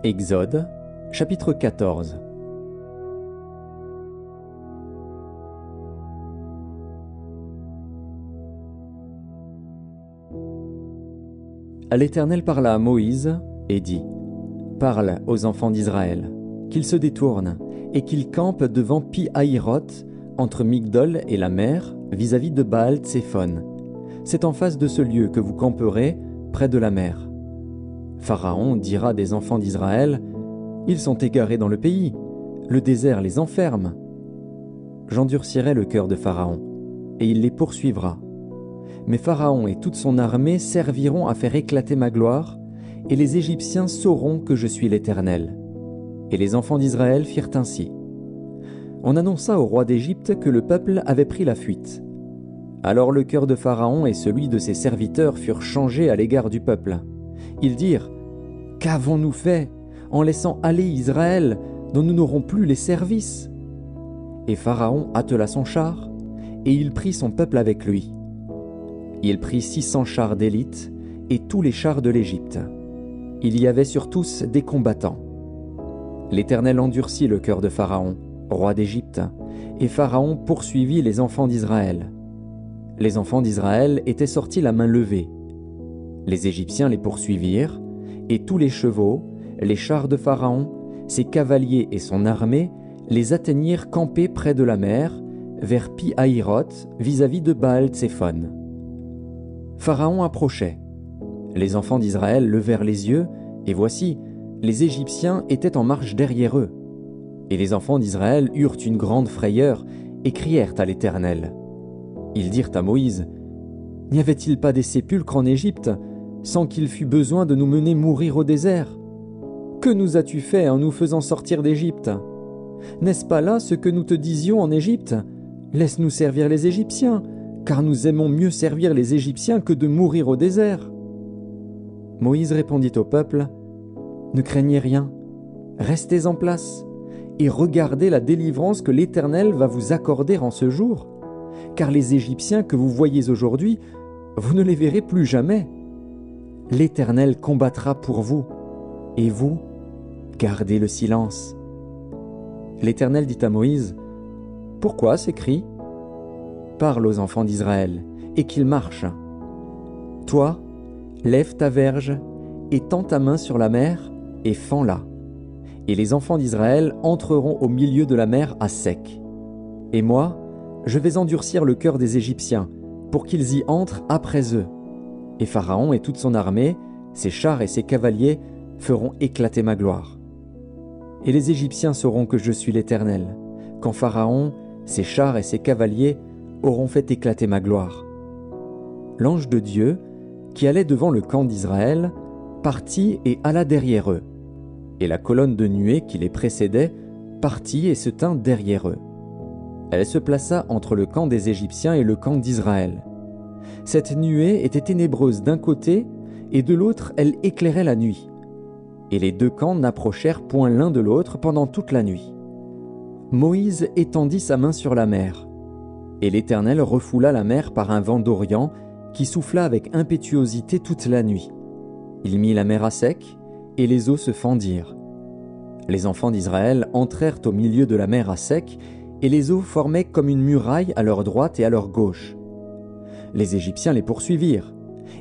Exode, chapitre 14. L'Éternel parla à Moïse et dit : « Parle aux enfants d'Israël, qu'ils se détournent et qu'ils campent devant Pi-Hahiroth, entre Migdol et la mer, vis-à-vis de Baal-Tséphon. C'est en face de ce lieu que vous camperez, près de la mer. Pharaon dira des enfants d'Israël : ils sont égarés dans le pays, le désert les enferme. J'endurcirai le cœur de Pharaon, et il les poursuivra. Mais Pharaon et toute son armée serviront à faire éclater ma gloire, et les Égyptiens sauront que je suis l'Éternel. » Et les enfants d'Israël firent ainsi. On annonça au roi d'Égypte que le peuple avait pris la fuite. Alors le cœur de Pharaon et celui de ses serviteurs furent changés à l'égard du peuple. Ils dirent : « Qu'avons-nous fait en laissant aller Israël, dont nous n'aurons plus les services ?» Et Pharaon attela son char, et il prit son peuple avec lui. Il prit 600 chars d'élite et tous les chars de l'Égypte. Il y avait sur tous des combattants. L'Éternel endurcit le cœur de Pharaon, roi d'Égypte, et Pharaon poursuivit les enfants d'Israël. Les enfants d'Israël étaient sortis la main levée. Les Égyptiens les poursuivirent, et tous les chevaux, les chars de Pharaon, ses cavaliers et son armée les atteignirent campés près de la mer, vers Pi-Hahiroth, vis-à-vis de Baal-Tséphon. Pharaon approchait. Les enfants d'Israël levèrent les yeux, et voici, les Égyptiens étaient en marche derrière eux. Et les enfants d'Israël eurent une grande frayeur et crièrent à l'Éternel. Ils dirent à Moïse : « N'y avait-il pas des sépulcres en Égypte, sans qu'il fût besoin de nous mener mourir au désert ? Que nous as-tu fait en nous faisant sortir d'Égypte ? N'est-ce pas là ce que nous te disions en Égypte ? Laisse-nous servir les Égyptiens, car nous aimons mieux servir les Égyptiens que de mourir au désert. » Moïse répondit au peuple : « Ne craignez rien, restez en place, et regardez la délivrance que l'Éternel va vous accorder en ce jour, car les Égyptiens que vous voyez aujourd'hui, vous ne les verrez plus jamais. L'Éternel combattra pour vous, et vous, gardez le silence. » L'Éternel dit à Moïse : « Pourquoi ces cris ? Parle aux enfants d'Israël, et qu'ils marchent. Toi, lève ta verge, et tends ta main sur la mer, et fends-la. Et les enfants d'Israël entreront au milieu de la mer à sec. Et moi, je vais endurcir le cœur des Égyptiens, pour qu'ils y entrent après eux. Et Pharaon et toute son armée, ses chars et ses cavaliers, feront éclater ma gloire. Et les Égyptiens sauront que je suis l'Éternel, quand Pharaon, ses chars et ses cavaliers auront fait éclater ma gloire. » L'ange de Dieu, qui allait devant le camp d'Israël, partit et alla derrière eux. Et la colonne de nuée qui les précédait partit et se tint derrière eux. Elle se plaça entre le camp des Égyptiens et le camp d'Israël. Cette nuée était ténébreuse d'un côté, et de l'autre elle éclairait la nuit. Et les deux camps n'approchèrent point l'un de l'autre pendant toute la nuit. Moïse étendit sa main sur la mer, et l'Éternel refoula la mer par un vent d'Orient qui souffla avec impétuosité toute la nuit. Il mit la mer à sec, et les eaux se fendirent. Les enfants d'Israël entrèrent au milieu de la mer à sec, et les eaux formaient comme une muraille à leur droite et à leur gauche. Les Égyptiens les poursuivirent,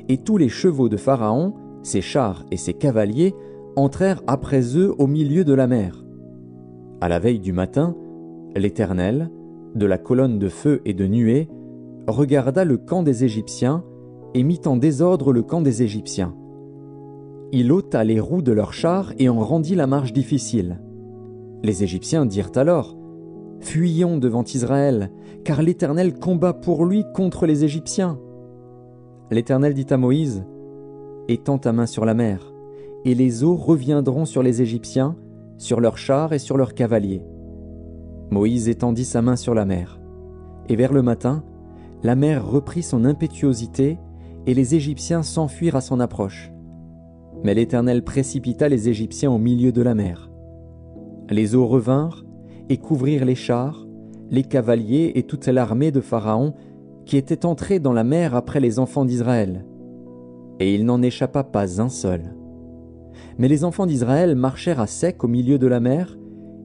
et tous les chevaux de Pharaon, ses chars et ses cavaliers, entrèrent après eux au milieu de la mer. À la veille du matin, l'Éternel, de la colonne de feu et de nuée, regarda le camp des Égyptiens et mit en désordre le camp des Égyptiens. Il ôta les roues de leurs chars et en rendit la marche difficile. Les Égyptiens dirent alors : « Fuyons devant Israël, car l'Éternel combat pour lui contre les Égyptiens. » L'Éternel dit à Moïse : « Étends ta main sur la mer, et les eaux reviendront sur les Égyptiens, sur leurs chars et sur leurs cavaliers. » Moïse étendit sa main sur la mer, et vers le matin, la mer reprit son impétuosité, et les Égyptiens s'enfuirent à son approche. Mais l'Éternel précipita les Égyptiens au milieu de la mer. Les eaux revinrent et couvrirent les chars, les cavaliers et toute l'armée de Pharaon qui était entrée dans la mer après les enfants d'Israël. Et il n'en échappa pas un seul. Mais les enfants d'Israël marchèrent à sec au milieu de la mer,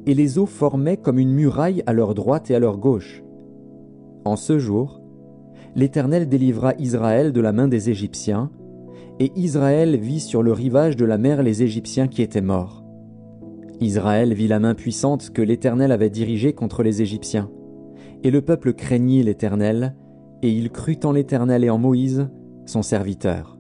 et les eaux formaient comme une muraille à leur droite et à leur gauche. En ce jour, l'Éternel délivra Israël de la main des Égyptiens, et Israël vit sur le rivage de la mer les Égyptiens qui étaient morts. Israël vit la main puissante que l'Éternel avait dirigée contre les Égyptiens. Et le peuple craignit l'Éternel, et il crut en l'Éternel et en Moïse, son serviteur.